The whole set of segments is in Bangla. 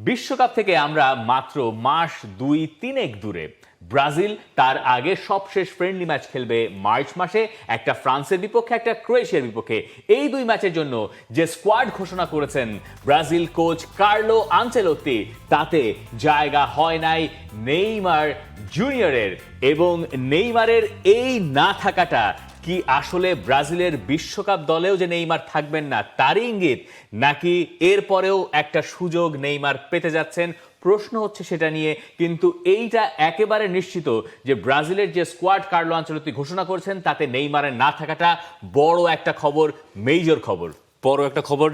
বিশ্বকাপ থেকে আমরা মাত্র মাস 2-3 দূরে। ব্রাজিল তার আগে সবশেষ ফ্রেন্ডলি ম্যাচ খেলবে মার্চ মাসে, একটা ফ্রান্সের বিপক্ষে, একটা ক্রোয়েশিয়ার বিপক্ষে। এই দুই ম্যাচের জন্য যে স্কোয়াড ঘোষণা করেছেন ব্রাজিল কোচ কার্লো আনচেলোত্তি, তাতে জায়গা হয় নাই নেইমার জুনিয়রের। এবং নেইমারের এই না থাকাটা কি আসলে ব্রাজিলের বিশ্বকাপ দলেও যে নেইমার থাকবেন না তারই ইঙ্গিত, নাকি এরপরেও একটা সুযোগ নেইমার পেতে যাচ্ছেন? প্রশ্ন হচ্ছে সেটা নিয়ে। কিন্তু এইটা একেবারে নিশ্চিত যে ব্রাজিলের যে স্কোয়াড কার্লো আনচেলোত্তি ঘোষণা করেছেন তাতে নেইমারের না থাকাটা বড় একটা খবর, মেজর খবর, বড় একটা খবর।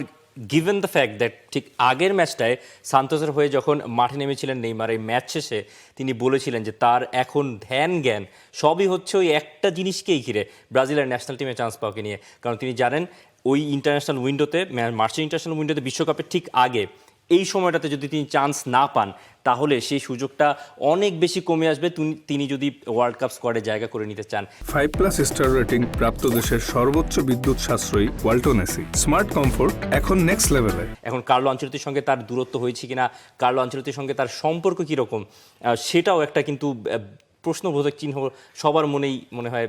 গিভেন দ্য ফ্যাক্ট দ্যাট ঠিক আগের ম্যাচটায় সান্তোসের হয়ে যখন মাঠে নেমেছিলেন নেইমার, এই ম্যাচ শেষে তিনি বলেছিলেন যে তার এখন ধ্যান জ্ঞান সবই হচ্ছে ওই একটা জিনিসকেই ঘিরে, ব্রাজিলের ন্যাশনাল টিমে চান্স পাওয়াকে নিয়ে। কারণ তিনি জানেন ওই ইন্টারন্যাশনাল উইন্ডোতে, মার্চের ইন্টারন্যাশনাল উইন্ডোতে, বিশ্বকাপের ঠিক আগে এই সময়টাতে যদি তিনি চান্স না পান তাহলে সেই সুযোগটা অনেক বেশি কমে আসবে তিনি যদি ওয়ার্ল্ড কাপ স্কোয়াডে জায়গা করে নিতে চান। 5+ স্টার রেটিং প্রাপ্ত দেশের সর্বোচ্চ বিদ্যুৎ সাশ্রয়ী ওয়ালটন এসি। স্মার্ট কমফোর্ট এখন নেক্সট লেভেলে। এখন কার্লো আনচেলোত্তির সঙ্গে তার দূরত্ব হয়েছে কিনা, কার্লো আনচেলোত্তির সঙ্গে তার সম্পর্ক কীরকম, সেটাও একটা কিন্তু প্রশ্নবোধক চিহ্ন সবার মনেই মনে হয়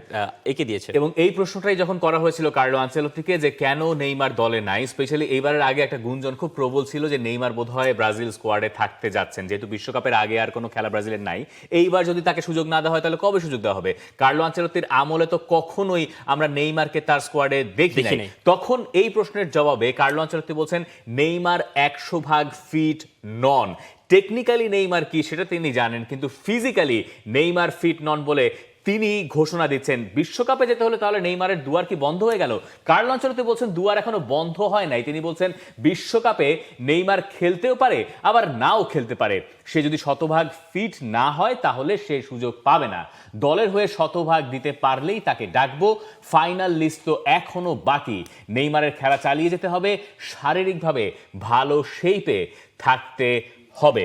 এঁকে দিয়েছে। এবং এই প্রশ্নটাই যখন করা হয়েছিল কার্লো আনচেলোত্তিকে যে কেন নেইমার দলে নাই, স্পেশালি এইবারের আগে একটা গুঞ্জন খুব প্রবল ছিল যে নেইমার বোধহয় ব্রাজিল স্কোয়াডে থাকতে যাচ্ছেন, যেহেতু বিশ্বকাপের আগে আর কোনো খেলা ব্রাজিলের নাই। এইবার যদি তাকে সুযোগ না দেওয়া হয় তাহলে কবে সুযোগ দেওয়া হবে? কার্লো আনচেলোত্তির আমলে তো কখনোই আমরা নেইমারকে তার স্কোয়াডে দেখি নাই। তখন এই প্রশ্নের জবাবে কার্লো আনচেলোত্তি বলছেন নেইমার 100% ফিট নন। টেকনিক্যালি নেইমার কি সেটা তিনি জানেন, কিন্তু ফিজিক্যালি নেইমার ফিট নন বলে তিনি ঘোষণা দিচ্ছেন বিশ্বকাপে যেতে হলে তাহলে নেইমারের দুয়ার কি বন্ধ হয়ে গেল? কার্লো আনচেলোত্তি বলছেন দুয়ার এখনো বন্ধ হয় নাই। তিনি বলছেন বিশ্বকাপে নেইমার খেলতেও পারে আবার নাও খেলতে পারে। সে যদি শতভাগ ফিট না হয় তাহলে সে সুযোগ পাবে না। দলের হয়ে শতভাগ দিতে পারলেই তাকে ডাকবো। ফাইনাল লিস্ট তো এখনো বাকি। নেইমারের খেলা চালিয়ে যেতে হবে, শারীরিকভাবে ভালো শেপে থাকতে হবে।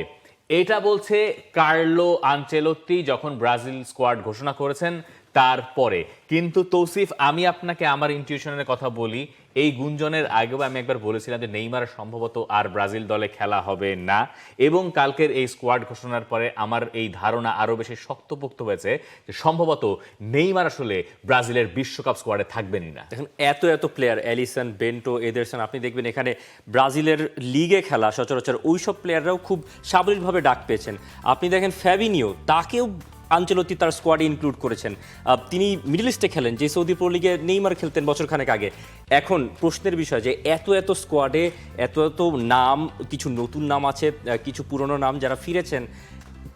এটা বলছে কার্লো আনচেলোত্তি যখন ব্রাজিল স্কোয়াড ঘোষণা করেছেন তারপরে। কিন্তু তৌসিফ, আমি আপনাকে আমার ইনটিউশনের কথা বলি। এই গুঞ্জনের আগেও আমি একবার বলেছিলাম যে নেইমার সম্ভবত আর ব্রাজিল দলে খেলা হবে না, এবং কালকের এই স্কোয়াড ঘোষণার পরে আমার এই ধারণা আরো বেশি শক্তপোক্ত হয়েছে যে সম্ভবত নেইমার আসলে ব্রাজিলের বিশ্বকাপ স্কোয়াডে থাকবেনই না। দেখুন, এত প্লেয়ার, এলিসন, বেন্টো, এদেরসন, আপনি দেখবেন এখানে ব্রাজিলের লিগে খেলা সচরাচর ওইসব প্লেয়াররাও খুব সাবলীলভাবে ডাক পেয়েছেন। আপনি দেখেন ফ্যাবিনিও, তাকেও আনচেলোত্তি তার স্কোয়াডে ইনক্লুড করেছেন। তিনি মিডল ইস্টে খেলেন, যে সৌদি প্রো লিগে নেইমার খেলতেন বছরখানেক আগে। এখন প্রশ্নের বিষয় যে এত স্কোয়াডে এত নাম, কিছু নতুন নাম আছে, কিছু পুরনো নাম যারা ফিরেছেন,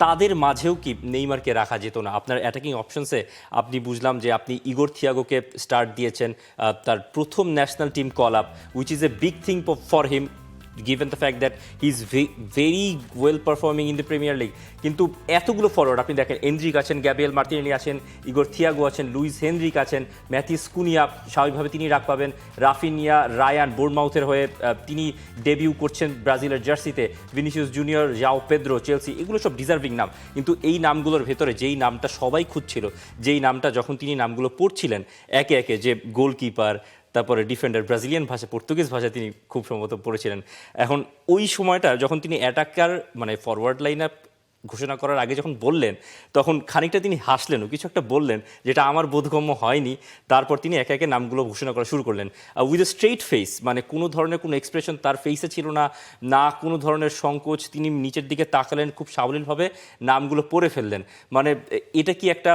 তাদের মাঝেও কি নেইমারকে রাখা যেত না? আপনার অ্যাটাকিং অপশনসে আপনি বুঝলাম যে আপনি ইগোর থিয়াগোকে স্টার্ট দিয়েছেন, তার প্রথম national team call up, which is a big thing for him given the fact that he's very well performing in the Premier League. কিন্তু এতগুলো ফরওয়ার্ড আপনি দেখেন, এন্ড্রিক আছেন, গ্যাব্রিয়েল মার্টিনেলি আছেন, ইগোর থিয়াগো আছেন, লুইস হেনরিক আছেন, ম্যাথিস কুনিয়া স্বাভাবিকভাবে তিনি রাখ পাবেন, রাফিনিয়া, রায়ান বোর্নমাউথের হয়ে তিনি ডেবিউ করছেন ব্রাজিলের জার্সিতে, ভিনিসিয়াস জুনিয়র, জাও পেদ্রো, চেলসি, এগুলো সব ডিজার্ভিং নাম। কিন্তু এই নামগুলোর ভেতরে যেই নামটা সবাই খুঁজছিল, যেই নামটা যখন তিনি নামগুলো পড়ছিলেন একে একে, যে গোলকিপার, তারপরে ডিফেন্ডার, ব্রাজিলিয়ান ভাষা, পর্তুগিজ ভাষা তিনি খুব সম্ভবত পড়েছিলেন। এখন ওই সময়টা যখন তিনি অ্যাটাকার মানে ফরওয়ার্ড লাইন আপ ঘোষণা করার আগে যখন বললেন, তখন খানিকটা তিনি হাসলেনও, কিছু একটা বললেন যেটা আমার বোধগম্য হয়নি। তারপর তিনি একে একে নামগুলো ঘোষণা করা শুরু করলেন উইথ এ স্ট্রেইট ফেস, মানে কোনো ধরনের কোনো এক্সপ্রেশন তার ফেসে ছিল না, না কোনো ধরনের সংকোচ। তিনি নিচের দিকে তাকালেন, খুব সাবলীলভাবে নামগুলো পড়ে ফেললেন। মানে এটা কি একটা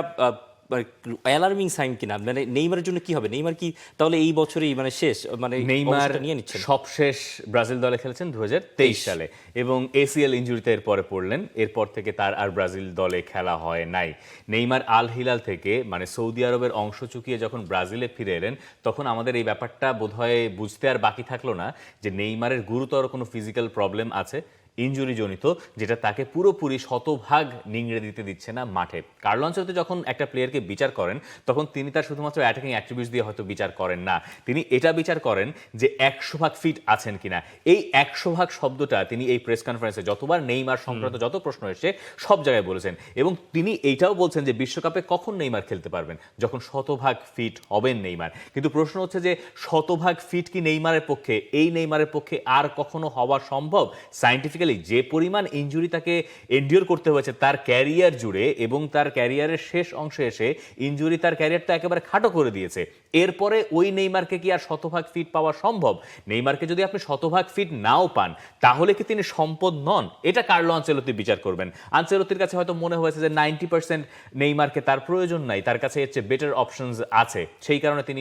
অ্যালার্মিং সাইন কিনা? মানে নেইমারের জন্য কি হবে? নেইমার কি তাহলে এই বছরেই মানে শেষ, মানে নেইমার নিয়ে নিচ্ছেন? সবশেষ ব্রাজিল দলে খেলেছেন 2023 সালে, এবং এসিএল ইনজুরিতে এরপরে পড়লেন। এরপর থেকে তার আর ব্রাজিল দলে খেলা হয় নাই। নেইমার আল হিলাল থেকে, মানে সৌদি আরবের অংশ চুকিয়ে যখন ব্রাজিলে ফিরে এলেন, তখন আমাদের এই ব্যাপারটা বোধহয় বুঝতে আর বাকি থাকলো না যে নেইমারের গুরুতর কোনো ফিজিক্যাল প্রবলেম আছে, ইনজুরি জনিত, যেটা তাকে পুরোপুরি শতভাগ নিংড়ে দিতে দিচ্ছে না মাঠে। কার্লো আনচেলোত্তি যখন একটা প্লেয়ারকে বিচার করেন তখন তিনি তার শুধুমাত্র অ্যাটাকিং অ্যাট্রিবিউটস দিয়ে হয়তো বিচার করেন না, তিনি এটা বিচার করেন যে 100% ফিট আছেন কিনা। এই 100% শব্দটা তিনি এই প্রেস কনফারেন্সে যতবার নেইমার সংক্রান্ত যত প্রশ্ন এসে সব জায়গায় বলেছেন, এবং তিনি এইটাও বলছেন যে বিশ্বকাপে কখন নেইমার খেলতে পারবেন, যখন শতভাগ ফিট হবেন নেইমার। কিন্তু প্রশ্ন হচ্ছে যে শতভাগ ফিট কি নেইমারের পক্ষে, এই নেইমারের পক্ষে আর কখনো হওয়া সম্ভব? সায়েন্টিফিক বেসিক্যালি যে পরিমাণ ইনজুরি তাকে এন্ডিওর করতে হয়েছে তার ক্যারিয়ার জুড়ে, এবং তার ক্যারিয়ারের শেষ অংশে এসে ইনজুরি তার ক্যারিয়ারটা একেবারে খাটো করে দিয়েছে। এরপরে ওই নেইমারকে কি আর শতভাগ ফিট পাওয়া সম্ভব? নেইমারকে যদি আপনি শতভাগ ফিট নাও পান, তাহলে কি তিনি সম্পদ নন? এটা কার্লো আনচেলত্তি বিচার করবেন। আনচেলত্তির কাছে হয়তো মনে হয়েছে যে 90% নেইমারকে তার প্রয়োজন নাই, তার কাছে এর চেয়ে বেটার অপশনস আছে, সেই কারণে তিনি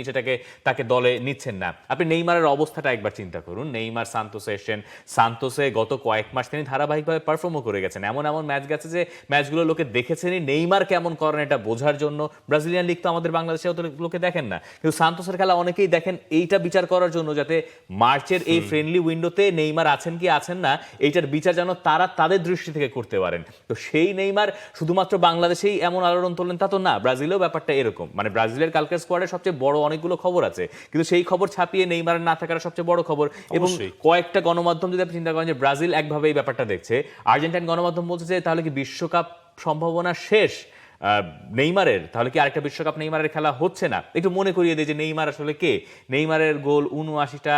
তাকে দলে নিচ্ছেন না। আপনি নেইমারের অবস্থাটা একবার চিন্তা করুন। নেইমার সান্তোসে এসেছেন, সান্তোসে গত কয়েক মাস তিনি ধারাবাহিকভাবে পারফর্মও করে গেছেন। এমন এমন ম্যাচ গেছে যে ম্যাচগুলো লোকে দেখেছেনই নেইমার কেমন করেন এটা বোঝার জন্য। ব্রাজিলিয়ান লিগ তো আমাদের বাংলাদেশে অত লোকে দেখেন না, কিন্তু সান্তোসের খেলা অনেকেই দেখেন এইটা বিচার করার জন্য, যাতে মার্চের এই ফ্রেন্ডলি উইন্ডোতে নেইমার আছেন কি আছেন না এইটার বিচার যেন তারা তাদের দৃষ্টি থেকে করতে পারেন। তো সেই নেইমার শুধুমাত্র বাংলাদেশেই এমন আলোড়ন তোলেন তা তো না, ব্রাজিলেও ব্যাপারটা এরকম। মানে ব্রাজিলের কালকের স্কোয়াডের সবচেয়ে বড় অনেকগুলো খবর আছে, কিন্তু সেই খবর ছাপিয়ে নেইমারের না থাকার সবচেয়ে বড় খবর। এবং কয়েকটা গণমাধ্যম যদি আপনি চিন্তা করেন যে ব্রাজিল একভাবে এই ব্যাপারটা দেখছে, আর্জেন্টাইন গণমাধ্যম বলছে যে তাহলে কি বিশ্বকাপ সম্ভাবনা শেষ নেইমারের, তাহলে কি আরেকটা বিশ্বকাপ নেইমারের খেলা হচ্ছে না? একটু মনে করিয়ে দেয় যে নেইমার আসলে কে। নেইমারের গোল ৭৯টা,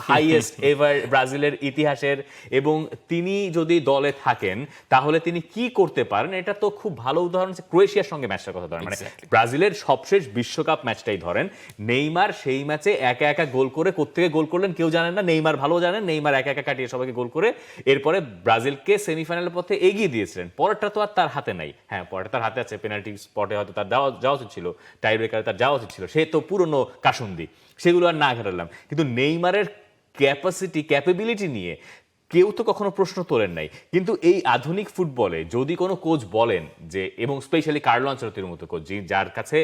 হাইয়েস্ট এভার ব্রাজিলের ইতিহাসের, এবং তিনি যদি দলে থাকেন তাহলে তিনি কি করতে পারেন এটা তো খুব ভালো উদাহরণ। ক্রোয়েশিয়ার সঙ্গে ম্যাচটার কথা ধরেন, মানে ব্রাজিলের সবশেষ বিশ্বকাপ ম্যাচটাই ধরেন, নেইমার সেই ম্যাচে একা একা গোল করে কোত্থেকে গোল করলেন কেউ জানেন না, নেইমার ভালো জানেন। নেইমার একা একা কাটিয়ে সবাইকে গোল করে এরপরে ব্রাজিলকে সেমিফাইনালের পথে এগিয়ে দিয়েছিলেন। পরেরটা তো আর তার হাতে নাই, হ্যাঁ পরেরটা তার হাতে আছে, পেনাল্টি স্পটে হয়তো তার যাওয়া উচিত ছিল, টাই ব্রেকারে তার যাওয়া উচিত ছিল, সে তো পুরনো কাসুন্দি, সেগুলো আর না ঘাটালাম। কিন্তু নেইমারের ক্যাপাবিলিটি নিয়ে কেউ তো কখনো প্রশ্ন তোলেন নাই। কিন্তু এই আধুনিক ফুটবলে যদি কোনো কোচ বলেন যে, এবং স্পেশালি কার্লো আনচেলত্তির মতো কোচ যার কাছে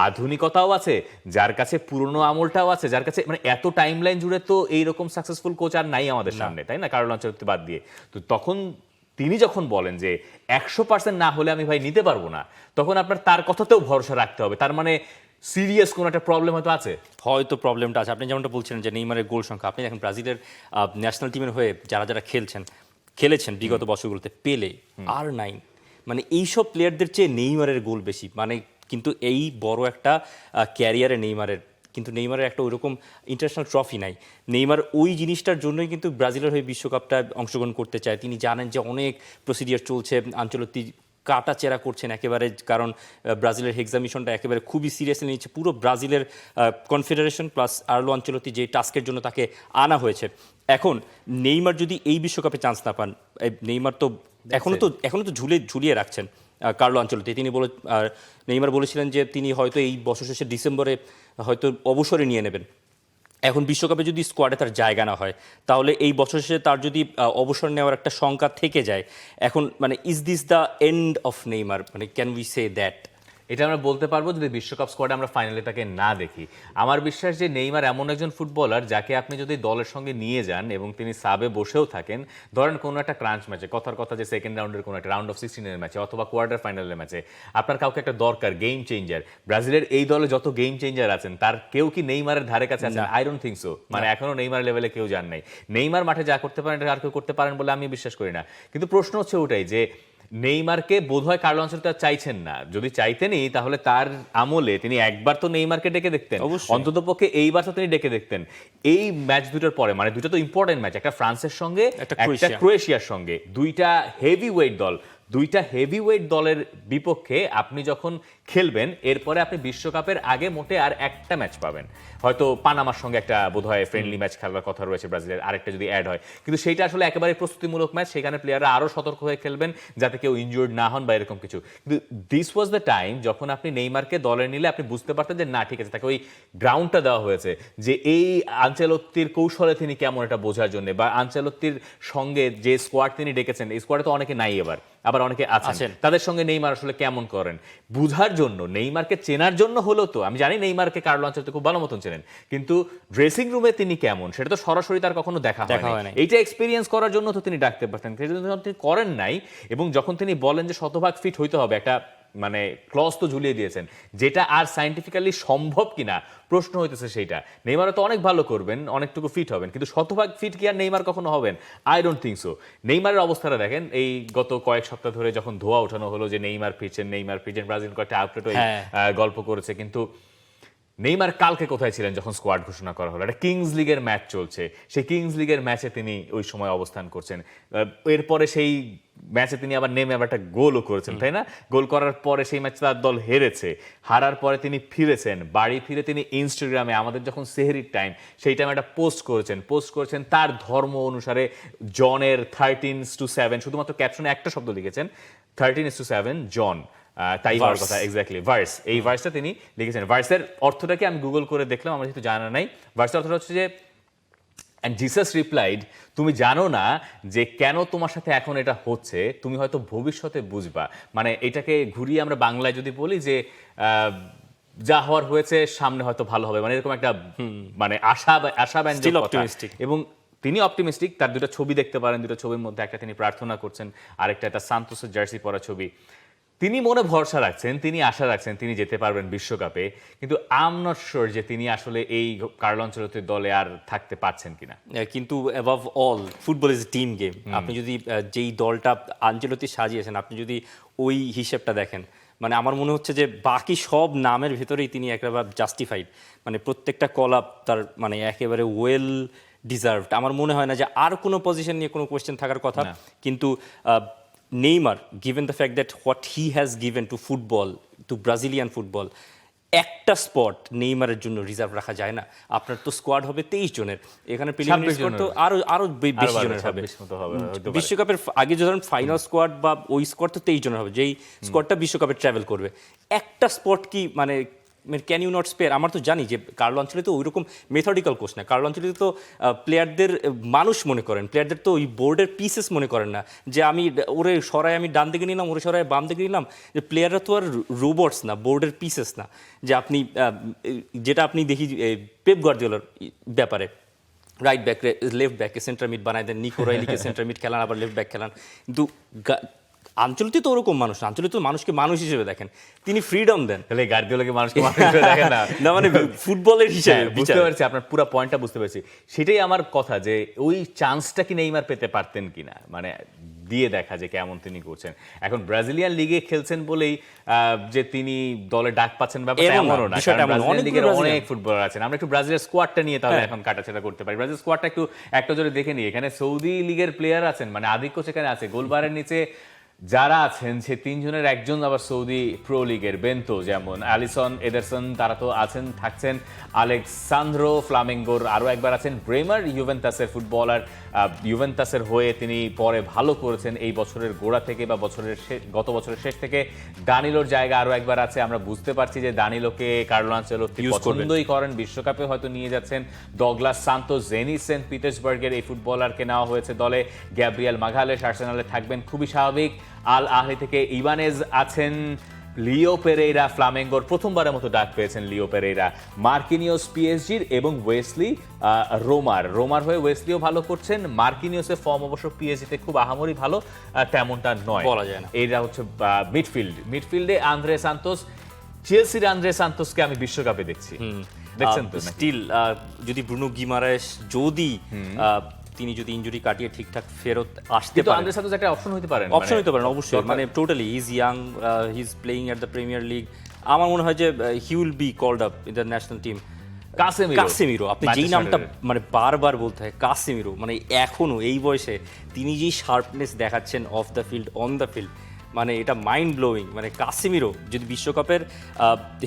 আধুনিকতাও আছে, যার কাছে পুরনো আমলটাও আছে, যার কাছে মানে এত টাইমলাইন জুড়ে তো এইরকম সাকসেসফুল কোচ আর নাই আমাদের সামনে, তাই না, কার্লো আনচেলত্তি বাদ দিয়ে। তো তখন তিনি যখন বলেন যে 100% না হলে আমি ভাই নিতে পারবো না, তখন আপনার তার কথাতেও ভরসা রাখতে হবে। তার মানে সিরিয়াস কোনো একটা প্রবলেম হয়তো আছে, হয়তো প্রবলেমটা আছে। আপনি যেমনটা বলছিলেন যে নেইমারের গোল সংখ্যা, আপনি দেখেন ব্রাজিলের ন্যাশনাল টিমের হয়ে যারা খেলেছেন বিগত বছরগুলোতে, পেলে R9, মানে এইসব প্লেয়ারদের চেয়ে নেইমারের গোল বেশি। মানে কিন্তু এই বড় একটা ক্যারিয়ারে নেইমারের একটা ওইরকম ইন্টারন্যাশনাল ট্রফি নাই। নেইমার ওই জিনিসটার জন্যই কিন্তু ব্রাজিলের হয়ে বিশ্বকাপটা অংশগ্রহণ করতে চায়। তিনি জানেন যে অনেক প্রসিডিওর চলছে, আনচেলত্তি কাটা চেরা করছেন একেবারে, কারণ ব্রাজিলের হেক্সামিশনটা একেবারে খুবই সিরিয়াসলি নিচ্ছে পুরো ব্রাজিলের কনফেডারেশন প্লাস কার্লো আনচেলত্তি যে টাস্কের জন্য তাকে আনা হয়েছে। এখন নেইমার যদি এই বিশ্বকাপে চান্স না পান, নেইমার তো এখনো তো ঝুলিয়ে রাখছেন কার্লো আনচেলত্তি। নেইমার বলেছিলেন যে তিনি হয়তো এই বছর শেষে ডিসেম্বরে হয়তো অবসরে নিয়ে নেবেন। এখন বিশ্বকাপে যদি স্কোয়াডে তার জায়গা না হয়, তাহলে এই বছর শেষে তার যদি অবসর নেওয়ার একটা শঙ্কা থেকে যায়, এখন মানে is this the end of Neymar? মানে ক্যান উই সে দ্যাট? এটা আমরা বলতে পারবো যদি বিশ্বকাপ স্কোয়াডে আমরা ফাইনালে তাকে না দেখি। আমার বিশ্বাস যে নেইমার এমন একজন ফুটবলার যাকে আপনি যদি দলের সঙ্গে নিয়ে যান এবং তিনি সাবে বসেও থাকেন, ধরেন কোনো একটা ক্রাঞ্চ ম্যাচে, কথার কথা যে সেকেন্ড রাউন্ডের কোনো একটা রাউন্ড অফ 16-এর ম্যাচে অথবা কোয়ার্টার ফাইনালের ম্যাচে, আপনার কাউকে একটা দরকার গেম চেঞ্জার। ব্রাজিলের এই দলে যত গেম চেঞ্জার আছেন তার কেউ কি নেইমারের ধারে কাছে আছেন? I don't think so. মানে এখনো নেইমার লেভেলে কেউ যান নাই। নেইমার মাঠে যা করতে পারেন এটা আর কেউ করতে পারেন বলে আমি বিশ্বাস করি না। কিন্তু প্রশ্ন হচ্ছে ওটাই যে নেইমারকে বোধহয় কার্লো আনচেলত্তি আর চাইছেন না। যদি চাইতেনই তাহলে তার আমলে তিনি একবার তো নেইমারকে ডেকে দেখতেন, অন্ততপক্ষে এইবার তো তিনি ডেকে দেখতেন। এই ম্যাচ দুটোর পরে, মানে দুটো তো ইম্পর্টেন্ট ম্যাচ, একটা ফ্রান্সের সঙ্গে একটা ক্রোয়েশিয়ার সঙ্গে, দুইটা হেভি ওয়েট দলের বিপক্ষে আপনি যখন খেলবেন, এরপরে আপনি বিশ্বকাপের আগে মোটে আর একটা ম্যাচ পাবেন, হয়তো পানামার সঙ্গে একটা বোধহয় ফ্রেন্ডলি ম্যাচ খেলার কথা রয়েছে ব্রাজিলের, আরেকটা যদি অ্যাড হয়। কিন্তু সেইটা আসলে একেবারে প্রস্তুতিমূলক ম্যাচ, সেখানে প্লেয়াররা আরও সতর্ক হয়ে খেলবেন যাতে কেউ ইনজুর্ড না হন বা এরকম কিছু। কিন্তু দিস ওয়াজ দ্য টাইম যখন আপনি নেইমারকে দলে নিলে আপনি বুঝতে পারতেন যে না ঠিক আছে, তাকে ওই গ্রাউন্ডটা দেওয়া হয়েছে যে এই আনচেলত্তির কৌশলে তিনি কেমন এটা বোঝার জন্য, বা আনচেলত্তির সঙ্গে যে স্কোয়াড তিনি ডেকেছেন, এই স্কোয়াডে তো অনেকে নাই, আবার অনেকে আছেন, তাদের সঙ্গে নেইমার আসলে কেমন করেন বুঝার জন্য, নেইমারকে চেনার জন্য হলো। তো আমি জানি নেইমারকে কার্লো আনচেলত্তি খুব ভালো মতন চেনেন, কিন্তু ড্রেসিং রুমে তিনি কেমন সেটা তো সরাসরি তার কখনো দেখা হয় না। এইটা এক্সপিরিয়েন্স করার জন্য তো তিনি ডাকতে পারতেন, তিনি করেন নাই। এবং যখন তিনি বলেন যে শতভাগ ফিট হইতে হবে, একটা মানে ক্লজ তো ঝুলিয়ে দিয়েছেন, যেটা আর সায়েন্টিফিক্যালি সম্ভব কিনা প্রশ্ন হইতেছে সেইটা। নেইমারও তো অনেক ভালো করবেন, অনেকটুকু ফিট হবেন, কিন্তু শতভাগ ফিট কি আর নেইমার কখনো হবেন? I don't think so. নেইমারের অবস্থাটা দেখেন, এই গত কয়েক সপ্তাহ ধরে যখন ধোয়া ওঠানো হলো যে নেইমার ফিরছেন, ব্রাজিল কয়েকটা আউটলেটও গল্প করেছে, কিন্তু নেইমার কালকে কোথায় ছিলেন যখন স্কোয়াড ঘোষণা করা হলো? একটা কিংস লিগের ম্যাচ চলছে, সেই কিংস লিগের ম্যাচে তিনি ওই সময় অবস্থান করছেন। এরপরে সেই ম্যাচে তিনি আবার নেমে আবার একটা গোলও করেছেন, তাই না? গোল করার পরে সেই ম্যাচে তার দল হেরেছে, হারার পরে তিনি ফিরেছেন, বাড়ি ফিরে তিনি ইনস্টাগ্রামে আমাদের যখন সেহরির টাইম সেই টাইমে একটা পোস্ট করেছেন তার ধর্ম অনুসারে জনের 13:7, শুধুমাত্র ক্যাপশনে একটা শব্দ লিখেছেন 13:7 জন, তাই হওয়ার কথা, এক্স্যাক্টলি ভার্স। এই ভার্সটা তিনি লিখেছেন। ভার্সের অর্থটা কি আমি গুগল করে দেখলাম, আমার যেহেতু জানা নাই। ভার্সের অর্থটা হচ্ছে যে অ্যান্ড জিসাস রিপ্লাইড, তুমি জানো না যে কেন তোমার সাথে এখন এটা হচ্ছে, তুমি হয়তো ভবিষ্যতে বুঝবা। মানে এটাকে ঘুরিয়ে আমরা বাংলায় যদি বলি যে যা হওয়ার হয়েছে সামনে হয়তো ভালো হবে, মানে এরকম একটা মানে আশাব্যঞ্জক কথা। এবং তিনি অপটিমিস্টিক। তার দুটো ছবি দেখতে পারেন, দুটো ছবির মধ্যে একটা তিনি প্রার্থনা করছেন, আরেকটা একটা সান্তোসের জার্সি পরা ছবি। তিনি মনে ভরসা রাখছেন, তিনি আশা রাখছেন তিনি যেতে পারবেন বিশ্বকাপে, কিন্তু আই এম নট শিওর যে তিনি আসলে এই কার্লো আনচেলত্তির দলে আর থাকতে পারছেন কিনা। কিন্তু above all football is a team game. আপনি যদি যেই দলটা আনচেলত্তি সাজিয়েছেন, আপনি যদি ওই হিসেবটা দেখেন, মানে আমার মনে হচ্ছে যে বাকি সব নামের ভেতরেই তিনি একেবারে জাস্টিফাইড। মানে প্রত্যেকটা কল আপ তার মানে একেবারে ওয়েল ডিজার্ভড। আমার মনে হয় না যে আর কোনো পজিশন নিয়ে কোনো কোয়েশ্চেন থাকার কথা। কিন্তু Neymar, given the fact that what he has given to football, to Brazilian football, একটা স্পট নেইমারের জন্য রিজার্ভ রাখা যায় না। আপনার তো স্কোয়াড হবে 23 জনের, এখানে প্রিলিমিনারি স্কোয়াড তো আরো বেশি জনের হবে। বিশ্বকাপের আগে যখন ফাইনাল স্কোয়াড বা ওই স্কোয়াড তো 23 জনের হবে, যেই স্কোয়াডটা বিশ্বকাপে ট্রাভেল করবে। একটা স্পট কি মানে ক্যান ইউ নট স্পেয়ার? আমার তো জানি যে কার্লো আনচেলত্তি তো ওইরকম মেথডিক্যাল কোচ না। কার্লো আনচেলত্তি তো প্লেয়ারদের মানুষ মনে করেন, প্লেয়ারদের তো ওই বোর্ডের পিসেস মনে করেন না, যে আমি ওরে সরাই আমি ডান দিকে নিলাম, ওরে সরাই বাম দিকে নিলাম। যে প্লেয়াররা তো আর রোবটস না, বোর্ডের পিসেস না। যে আপনি যেটা আপনি দেখি পেপ গার্দিওলার ব্যাপারে, রাইট ব্যাক লেফট ব্যাকে সেন্টার মিড বানায় দেন, নিকো রাইলিকে সেন্টার মিড খেলান, আবার লেফট ব্যাক খেলান। কিন্তু আনচেলত্তি তো ওরকম মানুষ না। আনচেলত্তি তো মানুষকে মানুষ হিসেবে দেখেন, তিনি ফ্রিডম দেন। তাহলে গার্দিওলাকে মানুষকে মানুষ হিসেবে দেখেন না? না মানে ফুটবলের হিসেবে বুঝতে পারছি, আপনার পুরো পয়েন্টটা বুঝতে পারছি। সেটাই আমার কথা, যে ওই চান্সটা কি নেইমার পেতে পারতেন কিনা, মানে দিয়ে দেখা যে কেমন তিনি করছেন। এখন ব্রাজিলিয়ান লিগে খেলছেন বলেই যে তিনি দলে ডাক পাচ্ছেন ব্যাপারটা এমনও না। ব্রাজিলিয়ান লিগের অনেক ফুটবলার আছেন। আমরা একটু ব্রাজিলের স্কোয়াডটা নিয়ে তাহলে এখন কাটাছেড়া করতে পারি। ব্রাজিল স্কোয়াডটা একটু একটা জোরে দেখে নিই। এখানে সৌদি লিগের প্লেয়ার আছেন, মানে আধিক্য সেখানে আছে। গোলবারের নিচে যারা আছেন সে 3 জনের একজন আবার সৌদি প্রো লিগের বেন্তো, যেমন অ্যালিসন, এডারসন, তারা তো আছেন, থাকছেন। আলেক্সান্দ্রো ফ্লামেঙ্গোর আরও একবার আছেন। ব্রেমার ইউভেন্টাসের ফুটবলার, ইউভেন্টাসের হয়ে তিনি পরে ভালো করেছেন এই বছরের গোড়া থেকে বা গত বছরের শেষ থেকে। দানিলোর জায়গা আরও একবার আছে। আমরা বুঝতে পারছি যে দানিলোকে কার্লো আনচেলত্তি পছন্দই করেন, বিশ্বকাপে হয়তো নিয়ে যাচ্ছেন। ডগলাস সান্তোস, জেনিস সেন্ট পিটার্সবার্গের এই ফুটবলারকে নেওয়া হয়েছে দলে। গ্যাব্রিয়েল মাগালেশ আর্সেনালে থাকবেন, খুবই স্বাভাবিক। আল আহলি থেকে ইবানেজ আছেন। লিও পেরেইরা ফ্লামেঙ্গোর প্রথমবারের মতো ডাক পেয়েছেন লিও পেরেইরা। মার্কিনিওস পিএসজির, এবং ওয়েসলি রোমার হয়ে ওয়েসলিও ভালো করছেন। মার্কিনিওসের ফর্ম অবশ্য পিএসজিতে খুব আহামরি ভালো তেমনটা নয়, বলা যায় না। এইটা হচ্ছে মিডফিল্ডে আন্দ্রে সান্তোস। চেলসির আন্দ্রে সান্তোসকে আমি বিশ্বকাপে দেখছি, দেখছেন তো? স্টিল যদি ব্রুনো গিমারেস যদি তিনি যদি ইনজুরি কাটিয়ে ঠিকঠাক ফেরত আসতে পারেন, আন্দ্রে সান্তোস একটা অপশন হতে পারেন, অবশ্যই। মানে totally he is young, he is playing at the Premier League. আমার মনে হয় যে he will be called up in the national team. Casemiro, আপনি যেই নামটা মানে বারবার বলতে হয়, কাসেমিরো, মানে এখনো এই বয়সে তিনি যেই শার্পনেস দেখাচ্ছেন of the field, on the field, মানে এটা মাইন্ড ব্লোয়িং। মানে কাসেমিরো যদি বিশ্বকাপের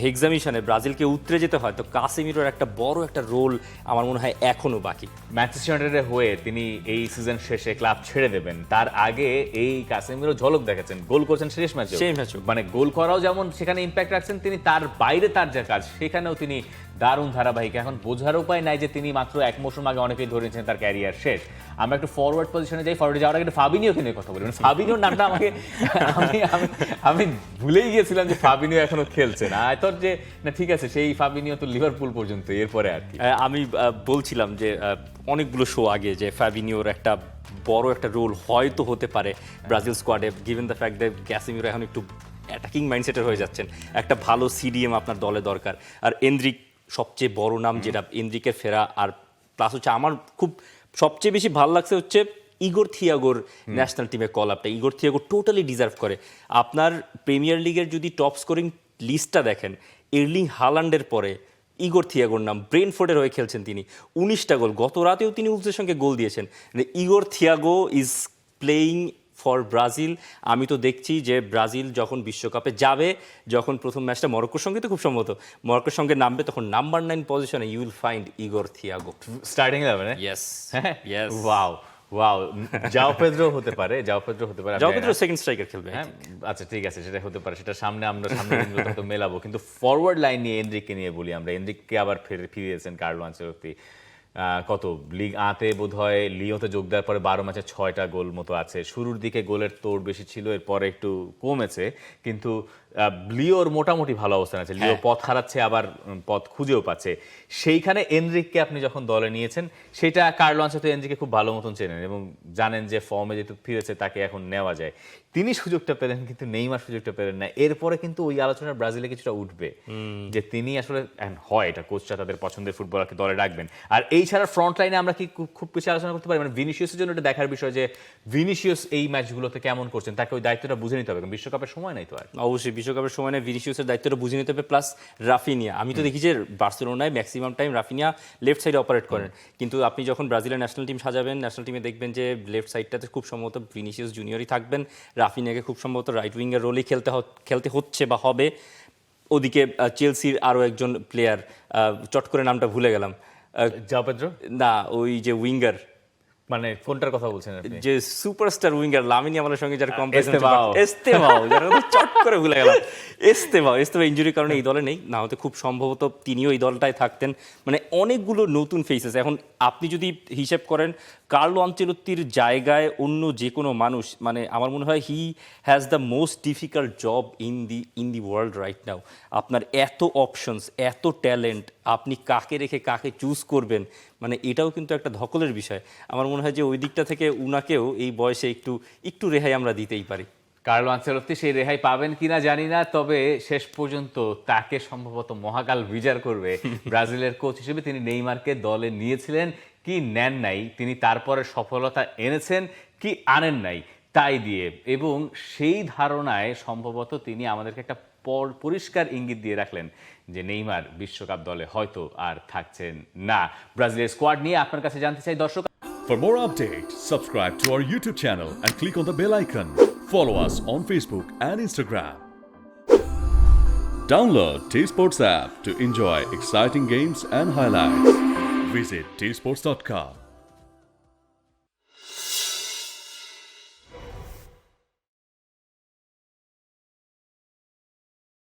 এক্সামিশনে ব্রাজিলকে উতরে যেতে হয়, তো কাসেমিরোর একটা বড় একটা রোল আমার মনে হয় এখনো বাকি। ম্যানচেস্টার ইউনাইটেডের হয়ে তিনি এই সিজন শেষে ক্লাব ছেড়ে দেবেন, তার আগে এই কাসেমিরো ঝলক দেখাচ্ছেন, গোল করেছেন শেষ ম্যাচে। মানে গোল করাও যেমন সেখানে ইম্প্যাক্ট রাখছেন, তিনি তার বাইরে তার যে কাজ সেখানেও তিনি দারুণ ধারাবাহিক। এখন বোঝার উপায় নাই যে তিনি মাত্র 1 মৌসুম আগে অনেকেই ধরে নিয়েছেন তার ক্যারিয়ার শেষ। আমরা একটু ফরওয়ার্ড পজিশনে যাই। ফরওয়ার্ডে যাওয়ার আগে ফাবিনিওকে নিয়ে কথা বলি। ফাবিনিওর নামটা আমাকে আমি ভুলেই গিয়েছিলাম যে ফাবিনিও এখনো খেলছে না। আই থট যে না ঠিক আছে, সেই ফাবিনিও তো লিভারপুল পর্যন্ত, এরপরে আর কি। আমি বলছিলাম যে অনেকগুলো শো আগে যে ফাবিনিওর একটা বড় একটা রোল হয়তো হতে পারে ব্রাজিল স্কোয়াডে, given the fact that Casemiro এখন একটু অ্যাটাকিং মাইন্ডসেটের হয়ে যাচ্ছেন। একটা ভালো সিডিএম আপনার দলে দরকার। আর এনদ্রিক সবচেয়ে বড় নাম, যেটা এনদ্রিকের ফেরা। আর প্লাস হচ্ছে আমার খুব সবচেয়ে বেশি ভালো লাগছে হচ্ছে ইগোর থিয়াগোর ন্যাশনাল টিমে কল আপটা। ইগোর থিয়াগো টোটালি ডিজার্ভ করে। আপনার প্রিমিয়ার লিগের যদি টপ স্কোরিং লিস্টটা দেখেন, এর্লিং হালান্ডের পরে ইগোর থিয়াগোর নাম, ব্রেনফোর্ডের হয়ে খেলছেন তিনি, 19টা গোল, গত রাতেও তিনি উলসের সঙ্গে গোল দিয়েছেন। Igor Thiago is playing for Brazil. আমি তো দেখছি যে ব্রাজিল যখন বিশ্বকাপে যাবে, যখন প্রথম ম্যাচটা মরক্কোর সঙ্গে, তো খুব সম্ভবত মরক্কোর সঙ্গে নামবে, তখন নাম্বার 9 পজিশনে you will find Igor Thiago starting 11 yes yes. Wow wow, Joao Pedro হতে পারে, জাও পেদ্রো হতে পারে, যাও কিন্তু সেকেন্ড স্ট্রাইকার খেলবে। হ্যাঁ আচ্ছা ঠিক আছে, সেটা হতে পারে, সেটা আমরা সামনে দিনগুলোতে হয়তো মেলাবো। কিন্তু ফরওয়ার্ড লাইন নিয়ে এনরিককে নিয়ে বলি আমরা। এনরিককে আবার ফিরিয়েছেন কার্লো আনচেলত্তি। কত লিগ আতে বোধ হয় লিওতে যোগ দেওয়ার পরে 12 ম্যাচে 6টা গোল মতো আছে। শুরুর দিকে গোলের তোড় বেশি ছিল, এরপরে একটু কমেছে, কিন্তু লিওর মোটামুটি ভালো অবস্থান আছে। লিও পথ হারাচ্ছে, আবার পথ খুঁজেও পাচ্ছে। সেইখানে এনরিককে আপনি যখন দলে নিয়েছেন, সেটা কার্লো আনচেলত্তি এনরিককে খুব ভালো মতন চেনেন এবং জানেন যে ফর্মে যেহেতু ফিরেছে তাকে এখন নেওয়া যায়। তিনি সুযোগটা পেলেন, কিন্তু নেইমার সুযোগটা পেলেন না। এরপরে কিন্তু ওই আলোচনা ব্রাজিলে কিছুটা উঠবে যে তিনি আসলে হয় এটা কোচটা তাদের পছন্দের ফুটবলারকে দলে রাখবেন। আর এই ছাড়া ফ্রন্ট লাইনে আমরা কি খুব বেশি আলোচনা করতে পারি? মানে ভিনিসিয়াসের জন্য এটা দেখার বিষয় যে ভিনিসিয়াস এই ম্যাচগুলোতে কেমন করছেন, তাকে ওই দায়িত্বটা বুঝে নিতে হবে, কারণ বিশ্বকাপের সময় নাই তো আর। অবশ্যই বিশ্বকাপের সময় ভিনিসিয়াসের দায়িত্বটা বুঝে নিতে হবে, প্লাস রাফিনিয়া। আমি তো দেখি যে বার্সেলোনায় ম্যাক্সিমাম টাইম রাফিনিয়া লেফট সাইডে অপারেট করেন, কিন্তু আপনি যখন ব্রাজিলের ন্যাশনাল টিম সাজাবেন, ন্যাশনাল টিমে দেখবেন যে লেফট সাইডটাতে খুব সম্ভবত ভিনিসিয়াস জুনিয়রই থাকবেন, রাফিনিয়াকে খুব সম্ভবত রাইট উইঙ্গের রোলেই খেলতে হচ্ছে বা হবে। ওদিকে চেলসির আরও একজন প্লেয়ার, চট করে নামটা ভুলে গেলাম, জাও পেদ্রো না ওই যে উইঙ্গার, মানে কোনটার কথা বলছেন আপনি? যে সুপারস্টার উইঙ্গার লামিনী আমাদের সঙ্গে যার কম্পারিজন, এস্তেভাও। এস্তেভাও, যার কথা চট করে ভুলে গেলাম, এস্তেভাও ইনজুরির কারণে এই দলে নেই, না হতে খুব সম্ভবত তিনিও এই দলটায় থাকতেন। মানে অনেকগুলো নতুন ফেসেস। এখন আপনি যদি হিসেব করেন কার্লো আনচেলত্তির জায়গায় অন্য যে কোনো মানুষ, মানে আমার মনে হয় he has the most difficult job in the world right now. আপনার এত অপশনস, এত ট্যালেন্ট, আপনি কাকে রেখে কাকে চুজ করবেন, মানে এটাও কিন্তু একটা ধকলের বিষয়। আমার মনে হয় যে ওই দিকটা থেকে উনাকেও এই বয়সে একটু রেহাই আমরা দিতেই পারি। কার্লো আনচেলত্তি সেই রেহাই পাবেন কিনা জানি না, তবে শেষ পর্যন্ত তাকে সম্ভবত মহাকাল বিচার করবে ব্রাজিলের কোচ হিসেবে। তিনি নেইমারকে দলে নিয়েছিলেন কি নেন নাই, তিনি তারপরে সফলতা এনেছেন কি আনেন নাই তাই দিয়ে, এবং সেই ধারণায় সম্ভবত তিনি আমাদেরকে একটা পরিষ্কার ইঙ্গিত দিয়ে রাখলেন যে নেইমার বিশ্বকাপ দলে হয়তো আর থাকছেন না। ব্রাজিলের স্কোয়াড নিয়ে আপনার কাছে জানতে চাই দর্শক। For more updates, subscribe to our YouTube channel and click on the bell icon. Follow us on Facebook and Instagram. Download T-Sports app to enjoy exciting games and highlights. Visit tsports.com.